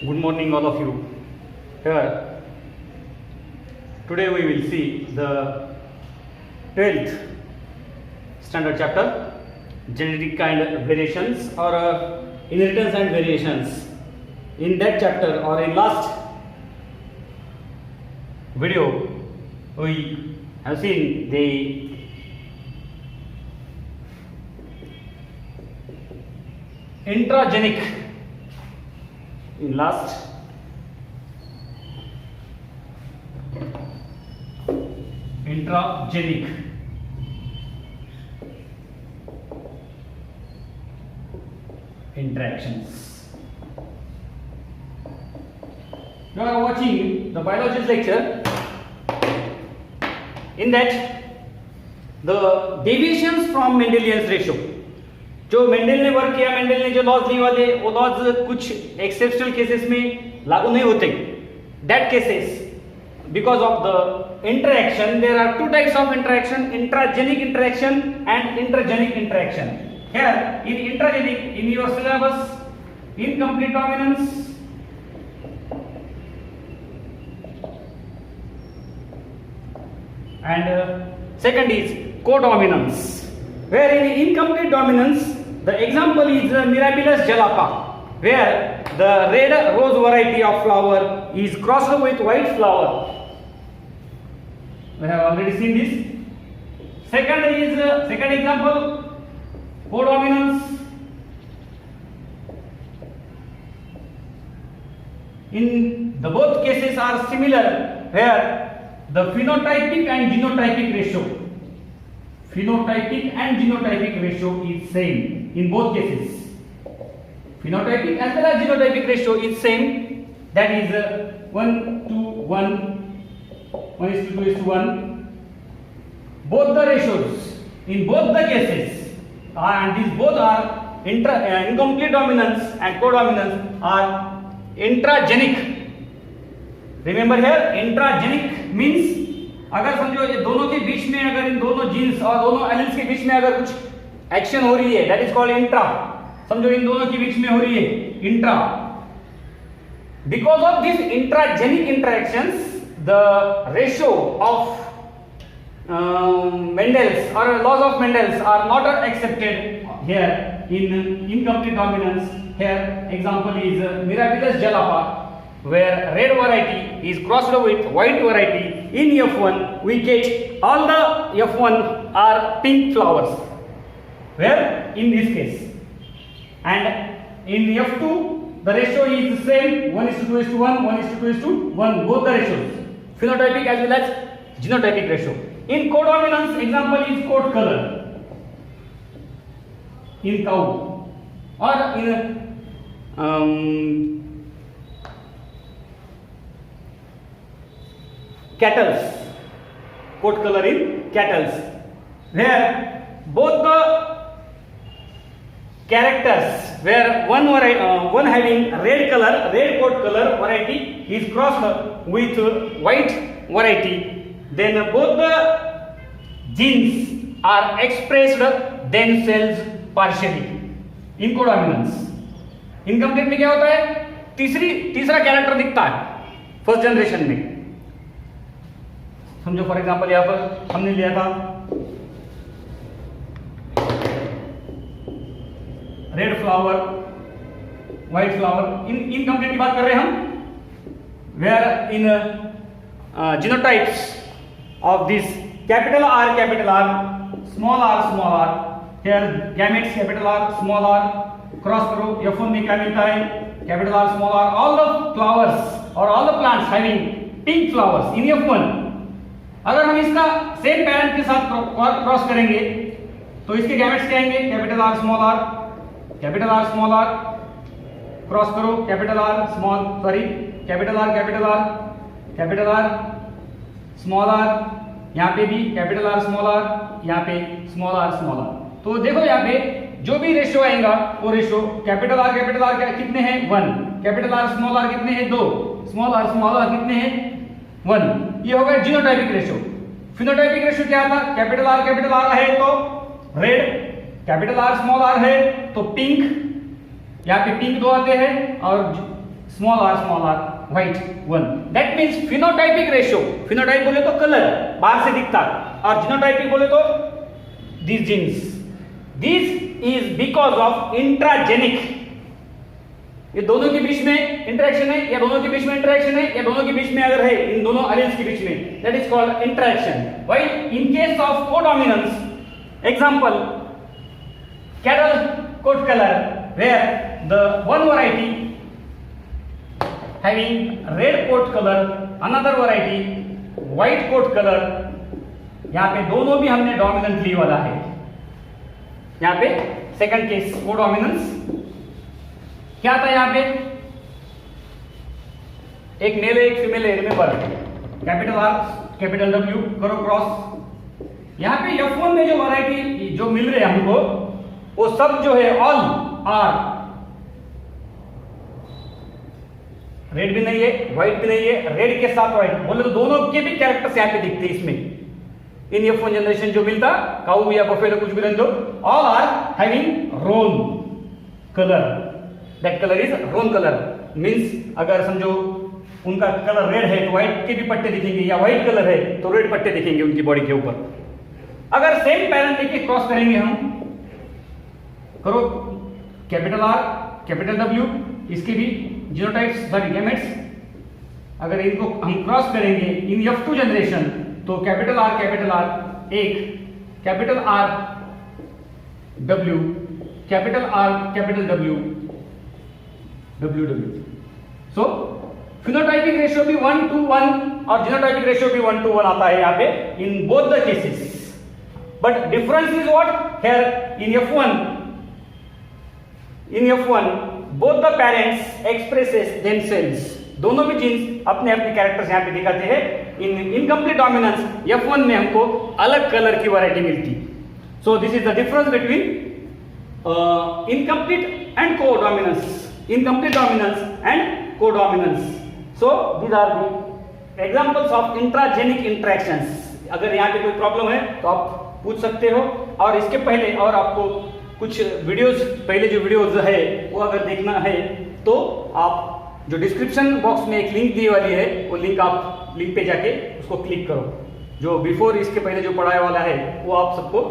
Good morning, all of you. Here, today we will see the 12th standard chapter, genetic and variations or inheritance and variations. In that chapter or in last video, we have seen the intragenic. In last intragenic interactions. You are watching the biology lecture. In that, the deviations from Mendelian's ratio. जो Mendel ने work किया, Mendel ने जो laws दिए वाले वो laws कुछ exceptional cases में लागू नहीं होते. That cases because of the interaction there are two types of interaction, intragenic interaction and intergenic interaction. Here in intragenic in your syllabus incomplete dominance and second is codominance. Where in incomplete dominance, the example is Mirabilis jalapa, where the red rose variety of flower is crossed with white flower. We have already seen this. Second example, codominance. In the both cases are similar, where the phenotypic and genotypic ratio. Phenotypic and genotypic ratio is same in both cases. Phenotypic as well as genotypic ratio is same. That is 1 to 1, 1 is to 2 is to 1. Both the ratios in both the cases and these both are incomplete dominance and codominance are intragenic. Remember here, intragenic means अगर समझो ये दोनों के बीच में अगर इन दोनों jeans और दोनों एलिल्स के बीच में अगर कुछ एक्शन हो रही है, दैट इज कॉल्ड इंट्रा. समझो इन दोनों के बीच में हो रही है intra. Because of this intragenic interactions the ratio of Mendel's or laws of Mendel's are not accepted here in incomplete dominance. Here example is Mirabilis jalapa, where red variety is crossed with white variety. In F1 we get all the F1 are pink flowers, where in this case, and in F2 the ratio is the same, 1 is to 2 is to 1, 1 is to 2 is to 1, both the ratios, phenotypic as well as genotypic ratio. In codominance, example is coat color in cow or in cattles, coat color in cattles, where both the characters, where one having red color, red coat color variety is crossed with white variety, then both the genes are expressed themselves partially in codominance. Incomplete में क्या होता है, तीसरा character दिखता है first generation में. समझो for example यहां पर हमने लिया था red flower, white flower. Incomplete की बात कर रहे हैं हम, where in genotypes of this capital R, small r, here gametes capital R, small r, cross करो F1 में क्या मिलता है, capital R, small r. All the flowers और all the plants having pink flowers in F1. अगर हम इसका same parent के साथ क्रॉस करेंगे तो इसके गैमेट्स क्या आएंगे, capital R, small r, capital R, small r, cross करो capital R, capital R, small r, यहाँ पे भी कैपिटल R, स्मॉल r, यहाँ पे स्मॉल r. तो देखो यहाँ पे जो भी रेशियो आएगा वो रेशियो कैपिटल R कितने हैं, 1, कैपिटल R, स्मॉल r कितने हैं, 2, स्मॉल r कितने हैं, 1. ये होगा जीनोटाइपिक रेशियो. फिनोटाइपिक रेशियो क्या था, कैपिटल R है तो red, capital R, small r है तो पिंक, यहाँ पे पिंक 2 आते हैं और small r white 1. That means phenotypic ratio, phenotype बोले तो कलर बाहर से दिखता, और genotypic बोले तो these genes. This is because of intragenic. ये दोनों के बीच में इंटरेक्शन है, या दोनों के बीच में इंटरेक्शन है, या दोनों के बीच में अगर है, इन दोनों alleles के बीच में, that is called interaction. While in case of codominance, example cattle coat color, where the one variety having red coat color, another variety white coat color, यहाँ पे दोनों भी हमने डोमिनेंटली वाला है. यहाँ पे सेकंड केस कोडोमिनेंस क्या था, यहाँ पे एक मेल है एक फीमेल है, remember capital R capital W करो क्रॉस. यहाँ पे F1 में जो वैरायटी जो मिल रहे हैं हमको, वो सब जो है ऑल आर रेड भी नहीं है, व्हाइट भी नहीं है, रेड के साथ व्हाइट बोले तो दोनों के भी कैरेक्टर्स यहाँ पे दिखते हैं इसमें. इन F1 जनरेशन जो मिलता काऊ या बफेलो कुछ भी रहने दो, all are having roan colour. That colour is roan colour. Means अगर समझो उनका कलर रेड है तो व्हाइट के भी पट्टे दिखेंगे, या व्हाइट कलर है तो रेड पट्टे दिखेंगे उनकी बॉडी के ऊपर. अगर सेम पैरेंट लेके क्रॉस करेंगे हम, करो कैपिटल आर कैपिटल डब्ल्यू, इसके भी जीनोटाइप्स सॉरी गैमेट्स, अगर इनको हम क्रॉस करेंगे इन F2 जनरेशन, तो कैपिटल आर एक, capital R W, capital R capital W W W. So phenotypic ratio भी 1:1 और जीनोटाइपिक रेशियो भी 1:1 आता है यहाँ पे in both the cases. But difference is what here in F1 both the parents expresses themselves. दोनों भी जीन्स अपने अपने कैरेक्टर्स यहाँ पे दिखाते हैं. इन इनकम्प्लीट डोमिनेंस F1 में हमको अलग कलर की वैरायटी मिलती. So this is the difference between incomplete and codominance, incomplete dominance and codominance. So these are the examples of intragenic interactions. अगर यहाँ पे कोई प्रॉब्लम है तो आप पूछ सकते हो. और इसके पहले और आपको कुछ वीडियोस, पहले जो वीडियोस है वो अगर देखना है तो आप जो डिस्क्रिप्शन बॉक्स में एक लिंक दी वाली है, वो लिंक आप लिंक पे जाके उसको क्लिक करो. जो बिफोर इसके पहले जो पढ़ाया वाला है वो आप सबको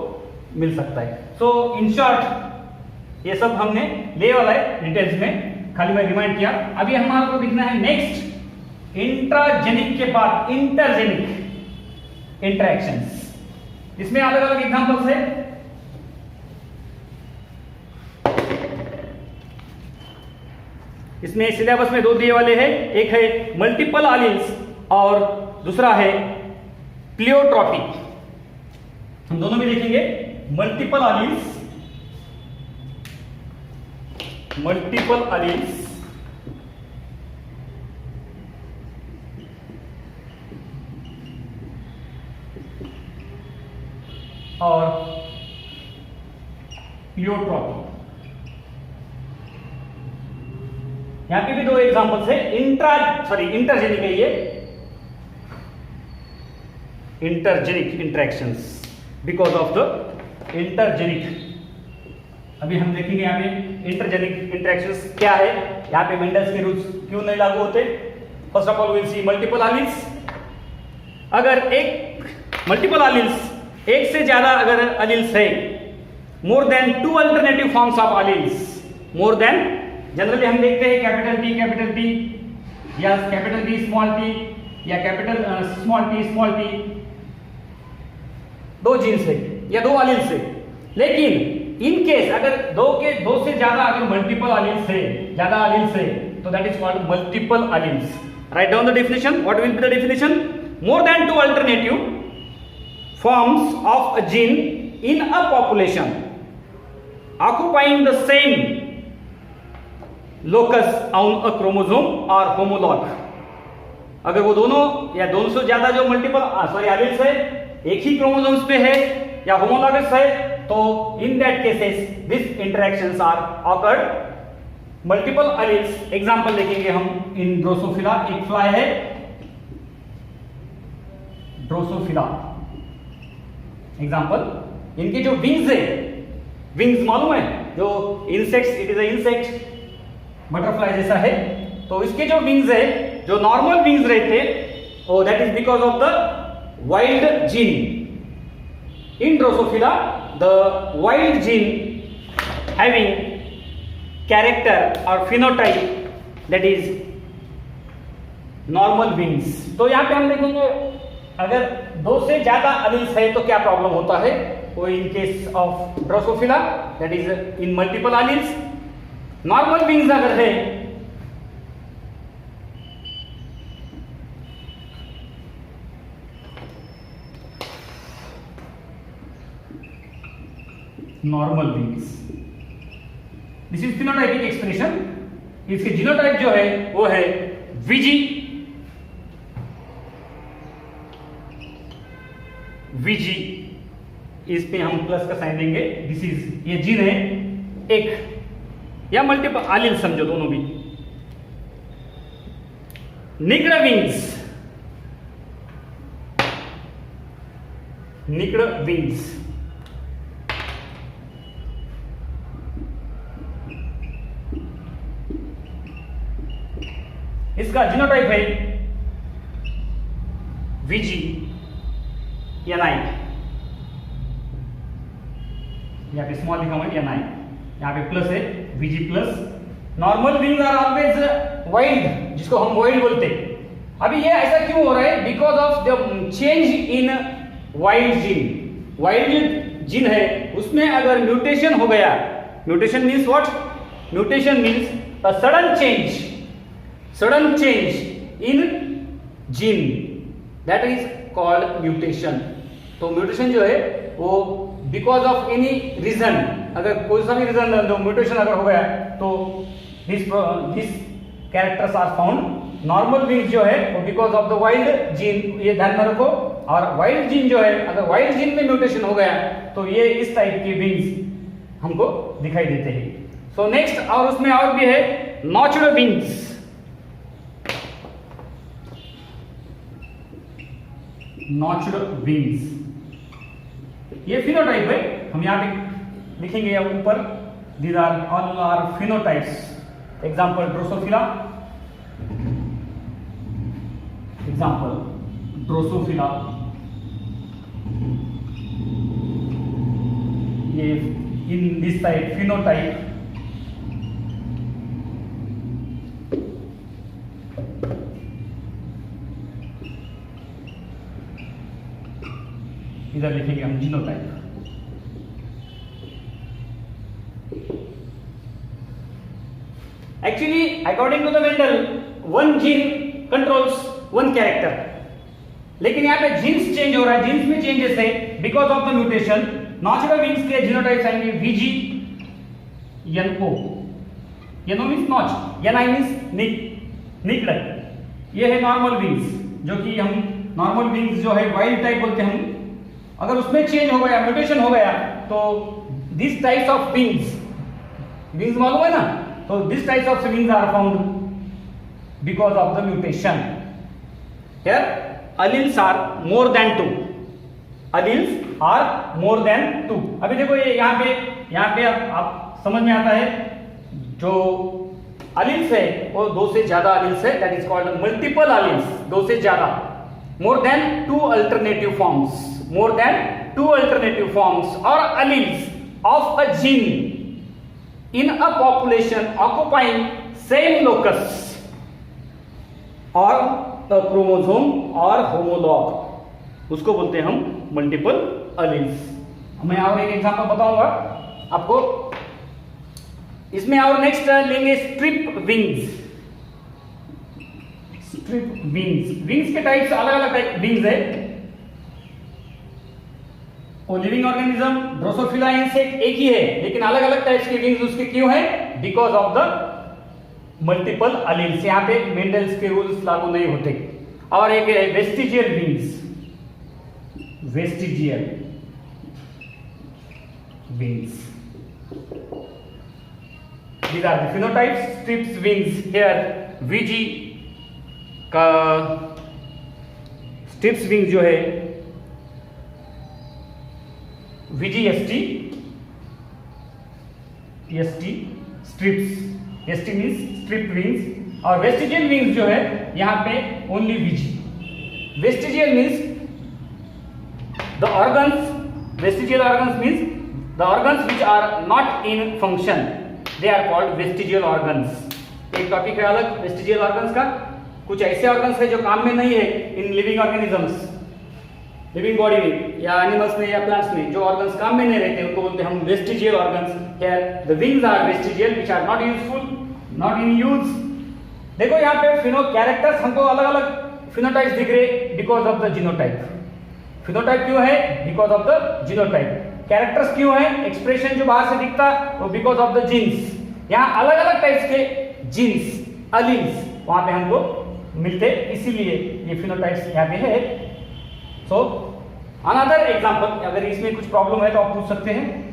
मिल सकता है. सो इन शॉर्ट ये सब हमने ले वाला है डिटेल्स में, खाली मैं रिमाइंड किया. अभी हमारे को दिखना है नेक्स्ट इंट्राजेनिक के बाद इंटरजेनिक इंटरेक्शंस. इसमें अलग अलग एग्जांपल्स है. इसमें सिलेबस में दो दिए वाले हैं, एक है मल्टीपल एलील्स और दूसरा है प्लियोट्रॉपिक. हम दोनों में देखेंगे मल्टीपल एलील्स, मल्टीपल एलील्स और प्लियोट्रॉपिक. यहां पे भी दो एग्जांपल्स है. इंटरजेनिक है ये, intergenic interactions because of the intergenic. अभी हम देखेंगे यहाँ पे इंटरजेनिक इंटरेक्शंस क्या है, यहाँ पे मेंडल्स के रूल्स क्यों नहीं लागू होते. First of all will see multiple alleles. अगर एक मल्टीपल एलील्स, एक से ज्यादा अगर एलील्स है, मोर than 2 alternative forms of alleles, more than, generally हम देखते हैं कैपिटल टी या कैपिटल टी स्मॉल टी या कैपिटल स्मॉल टी, दो जीन्स है या दो एलील्स है. लेकिन इन केस अगर दो से ज्यादा अगर मल्टीपल एलील्स है, ज्यादा एलील्स है, तो that is called multiple alleles. Write down the definition. What will be the definition? More than 2 alternative forms of a gene in a population occupying the same locus on a chromosome or homologue. अगर वो दोनों या दोनों से ज्यादा जो multiple alleles है एक ही क्रोमोसोम्स पे है या होमोलॉगस है, तो in that cases this interactions are occurred. Multiple alleles example देखेंगे हम इन ड्रोसोफिला. एक फ्लाई है ड्रोसोफिला एग्जाम्पल. इनके जो विंग्स है, विंग्स मालूम है, जो insects, it is a insect, butterfly जैसा है, तो इसके जो विंग्स है, जो नॉर्मल विंग्स रहते, oh, that is because of the wild gene. In Drosophila, the wild gene having character or phenotype that is normal wings. तो यहाँ पे हम देखेंगे अगर 2 से ज्यादा अलील्स है तो क्या प्रॉब्लम होता है. वो in case of Drosophila that is in multiple alleles. Normal wings अगर है normal wings, this is phenotypic expression. इसके जीनोटाइप जो है वो है वीजी. वीजी इस पे हम प्लस का साइन देंगे. दिस इज, ये जीन है एक या मल्टीपल आलिल समझो दोनों भी. निग्ड विंग्स, निग्ड विंग्स, इसका जीनोटाइप है वीजी एनआई. यहाँ पे स्मॉल लिखा हुआ है एनआई, यहाँ पे प्लस है VG plus. Normal wing are always wild, जिसको हम वाइल्ड बोलते हैं. अभी ये ऐसा क्यों हो रहा है? Because of the change in wild gene. Wild gene है उसमें अगर म्यूटेशन हो गया, mutation means what? Mutation means a sudden change, sudden change in gene, that is called mutation. तो म्यूटेशन जो है वो बिकॉज ऑफ एनी रीजन, अगर कोई सा भी रीजन जो म्यूटेशन अगर हो गया तो this characters are found. Normal wings जो है वो because of the wild gene, ये ध्यान में रखो. और वाइल्ड जीन जो है, अगर वाइल्ड जीन में म्यूटेशन हो गया तो ये इस टाइप के विंग्स हमको दिखाई देते हैं. सो नेक्स्ट, और उसमें और भी है नॉच्ड विंग्स. नॉच्ड विंग्स ये फिनोटाइप है. हम यहाँ पे लिखेंगे ऊपर, these are all are phenotypes. Example Drosophila, example Drosophila. ये इन दिस साइड फिनोटाइप, इधर लिखेंगे हम genotype. Actually according to the Mendel, one gene controls one character. लेकिन यहाँ पे जीन्स चेंज हो रहा है, जीन्स में चेंजेस है because of the mutation. Notched wings के जीनोटाइप्स आएंगे VG NO. NO means notch, NI means nicked. ये है नॉर्मल विंग्स, जो कि हम नॉर्मल विंग्स जो है वाइल्ड टाइप बोलते हैं हम. अगर उसमें चेंज हो गया, म्यूटेशन हो गया, तो this types of wings, wings मालूम है ना, तो this types of wings are found because of the mutation. Here alleles are more than 2. alleles are more than 2. अभी देखो ये यहाँ पे आप समझ में आता है, जो alleles है वो 2 से ज्यादा alleles है, that is called multiple alleles. 2 से ज्यादा, more than 2 alternative forms, more than 2 alternative forms or alleles of a gene in a population occupying same locus or a chromosome or homolog, उसको बोलते हैं हम मल्टीपल alleles. मैं और एक example बताऊंगा आपको. इसमें और नेक्स्ट लेंगे strip wings. Strip wings, wings के टाइप्स अलग अलग टाइप विंग्स है. वो लिविंग ऑर्गेनिज्म ड्रोसोफिला इंसेक्ट एक ही है, लेकिन अलग अलग टाइप्स के विंग्स उसके क्यों है? Because of the multiple alleles. यहाँ पे मेंडल्स के रूल्स लागू नहीं होते. और एक है vestigial wings, vestigial wings. These are the phenotypes. Strips wings here, VG का स्ट्रिप्स विंग जो है VGST, ST स्ट्रिप्स, ST मीन्स स्ट्रिप विंग्स और वेस्टिजियल मीन्स जो है यहाँ पे only VG। Vestigial means the organs, vestigial organs means the organs which are not in function, they are called vestigial organs. एक topic है अलग वेस्टिजियल ऑर्गन्स का। कुछ ऐसे ऑर्गन्स है जो काम में नहीं है in living organisms, living body में या एनिमल्स में या प्लांट्स में, जो ऑर्गन्स काम में नहीं रहते उनको बोलते हैं हम vestigial organs. Here the wings are vestigial which are not useful, not in use. देखो यहाँ पे फिनो कैरेक्टर्स हमको अलग अलग फिनोटाइप्स दिख रहे because of the genotype. Phenotype क्यों है? Because of the genotype. Characters क्यों है? एक्सप्रेशन जो बाहर से दिखता वो बिकॉज ऑफ द जीन्स। यहाँ अलग अलग टाइप्स के जीन्स, अलील्स वहां पे हमको मिलते, इसीलिए ये फिनोटाइप्स यहाँ पे है। सो अनदर एग्जांपल, अगर इसमें कुछ प्रॉब्लम है तो आप पूछ सकते हैं।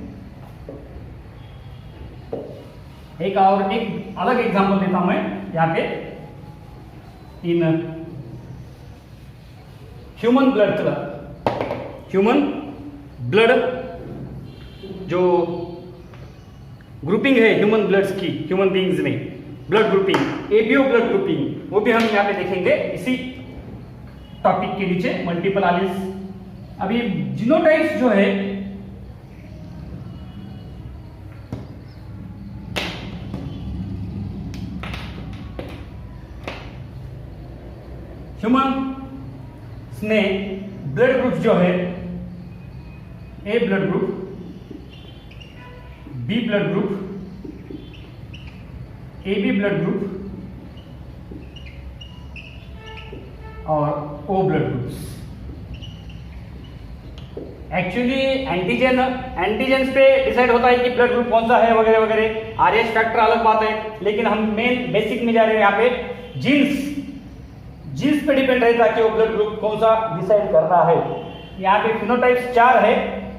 एक और एक अलग एग्जांपल देता हूं मैं यहाँ पे। In human blood colour, human blood जो ग्रुपिंग है ह्यूमन ब्लड्स की, ह्यूमन बीइंग्स में blood grouping, ABO blood grouping, वो भी हम यहाँ पे देखेंगे इसी टॉपिक के नीचे, मल्टीपल एलील्स। अभी जीनोटाइप्स जो है ह्यूमन में ब्लड ग्रुप जो है A blood group, B blood group, AB blood group और O blood groups. Actually antigens पे डिसाइड होता है कि ब्लड ग्रुप कौन सा है वगैरह वगैरह। RH फैक्टर अलग बात है, लेकिन हम मेन बेसिक में जा रहे हैं यहाँ पे। जीन्स पे डिपेंड रहता है कि वो ब्लड ग्रुप कौन सा डिसाइड करना है। यहाँ पे फिनोटाइप्स 4 है,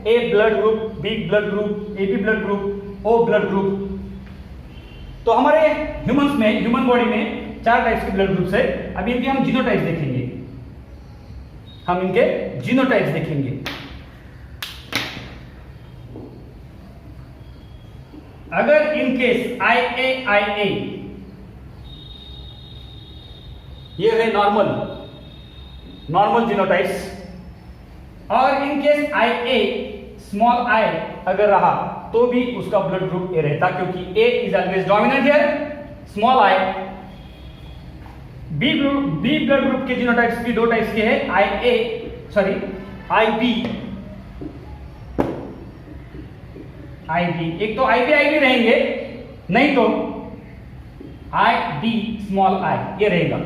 A blood group, B blood group, AB blood group, O blood group. तो हमारे ह्यूमंस में, ह्यूमन बॉडी में 4 टाइप्स के ब्लड ग्रुप्स है। अभी इनके हम जीनोटाइप्स देखेंगे, हम इनके जीनोटाइप्स देखेंगे। अगर इन केस IA ये है नॉर्मल जीनोटाइप्स, और in case IA small i अगर रहा तो भी उसका ब्लड ग्रुप ए रहता, क्योंकि A is always dominant here, small i। B blood group के जीनोटाइप्स भी 2 टाइप्स के हैं, IB। एक तो IB रहेंगे, नहीं तो ID स्मॉल i ये रहेगा।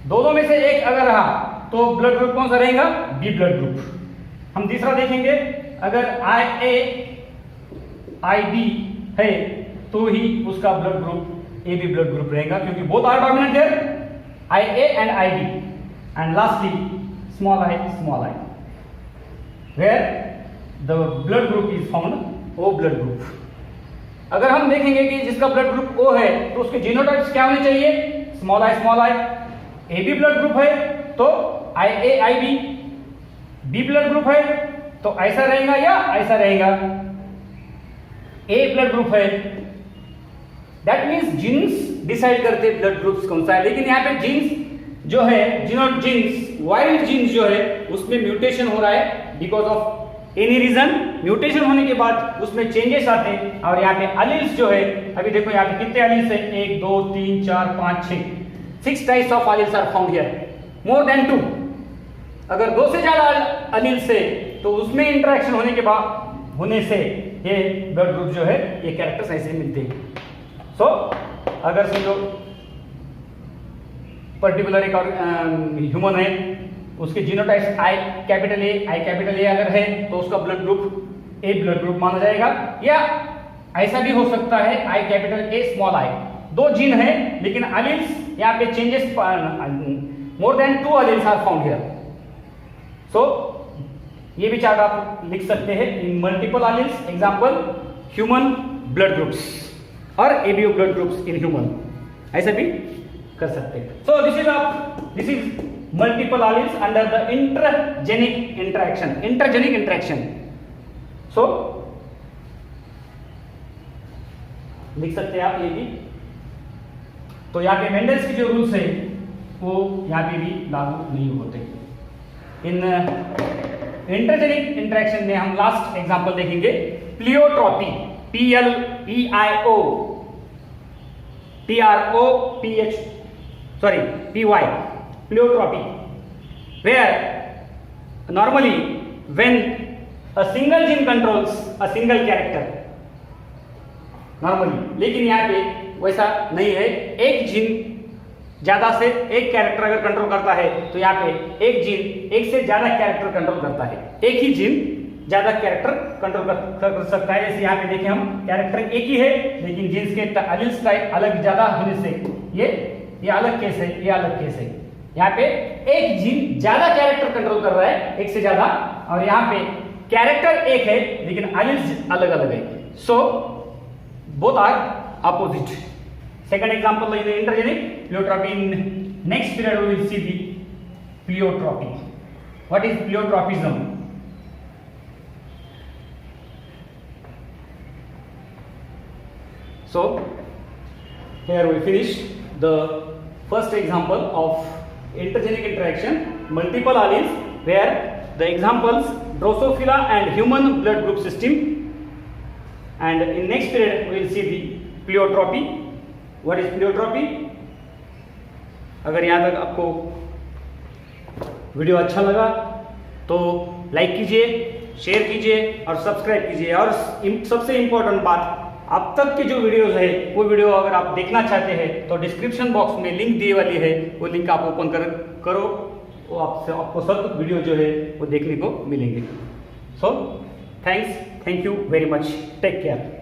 दोनों में से एक अगर रहा तो ब्लड ग्रुप कौन सा रहेगा? B blood group. हम तीसरा देखेंगे, अगर IB है तो ही उसका blood group AB blood group रहेगा, क्योंकि both are dominant here, IA and IB। And lastly small i where the blood group is found O blood group. अगर हम देखेंगे कि जिसका ब्लड ग्रुप O है तो उसके जीनोटाइप्स क्या होने चाहिए? Small i। AB blood group है तो IA IB। B blood group है तो ऐसा रहेगा या ऐसा रहेगा। A ब्लड ग्रुप है, दैट मीन्स जीन्स डिसाइड करते ब्लड ग्रुप्स कौन सा है। लेकिन यहाँ पे जीन्स जो है, वाइल्ड जीन्स जो है उसमें म्यूटेशन हो रहा है because of any reason. Mutation होने के बाद उसमें चेंजेस आते हैं, और यहाँ पे अलील्स जो है, अभी देखो यहाँ पे कितने अलील्स है? 1 2 3 4 5 6 types of alleles are found here, more than 2। अगर 2 से ज्यादा अलील्स है तो उसमें इंटरेक्शन होने से ये ब्लड ग्रुप जो है, ये कैरेक्टर्स ऐसे मिलते हैं। सो अगर समझो पर्टिकुलर एक ह्यूमन है, उसके जीनोटाइप्स I कैपिटल A अगर है तो उसका blood group A blood group माना जाएगा, या ऐसा भी हो सकता है I capital A small i। 2 gene है लेकिन अलील्स यहाँ पे changes, more than 2 alleles are found here. So ये भी चार्ट आप लिख सकते हैं in multiple alleles. Example human blood groups और ABO blood groups in human, ऐसा भी कर सकते हैं। So this is multiple alleles under the intergenic interaction. So लिख सकते हैं आप ये भी तो यहाँ पे मेंडल्स के जो रूल्स है वो यहाँ पे भी लागू नहीं होते। इन इंटरजेनिक इंटरेक्शन में हम लास्ट एग्जांपल देखेंगे pleiotropy, PLEIO TROPH sorry PY, pleiotropy, where normally when a single gene controls a single character normally, लेकिन यहाँ पे वैसा नहीं है। एक जीन ज्यादा से एक कैरेक्टर अगर कंट्रोल करता है तो यहाँ पे एक जीन एक से ज्यादा कैरेक्टर कंट्रोल करता है। एक ही जीन ज्यादा कैरेक्टर कंट्रोल कर सकता है। जैसे यहाँ पे देखें हम कैरेक्टर एक ही है लेकिन जीन्स के एलील्स टाइप अलग ज्यादा होने से ये अलग केस है, ये अलग केस है। यहाँ पे एक जीन ज्यादा कैरेक्टर कंट्रोल कर रहा है एक से ज्यादा, और यहाँ पे कैरेक्टर एक है लेकिन एलील्स अलग अलग है। So both are opposite. Second example is the intergenic pleiotropy. In next period we will see the pleiotropy. What is pleiotropism? So here we finish the first example of intergenic interaction, multiple alleles, where the examples Drosophila and human blood group system, and in next period we will see the pleiotropy. What is pleiotropy? अगर यहाँ तक आपको video अच्छा लगा तो like कीजिए, share कीजिए और सब्सक्राइब कीजिए। और सबसे इम्पोर्टेंट बात, अब तक के जो वीडियोस है वो वीडियो अगर आप देखना चाहते हैं तो डिस्क्रिप्शन बॉक्स में लिंक दी वाली है, वो लिंक आप ओपन करो, वो आपको सब वीडियो जो है वो देखने को मिलेंगे। So thank you very much, take care.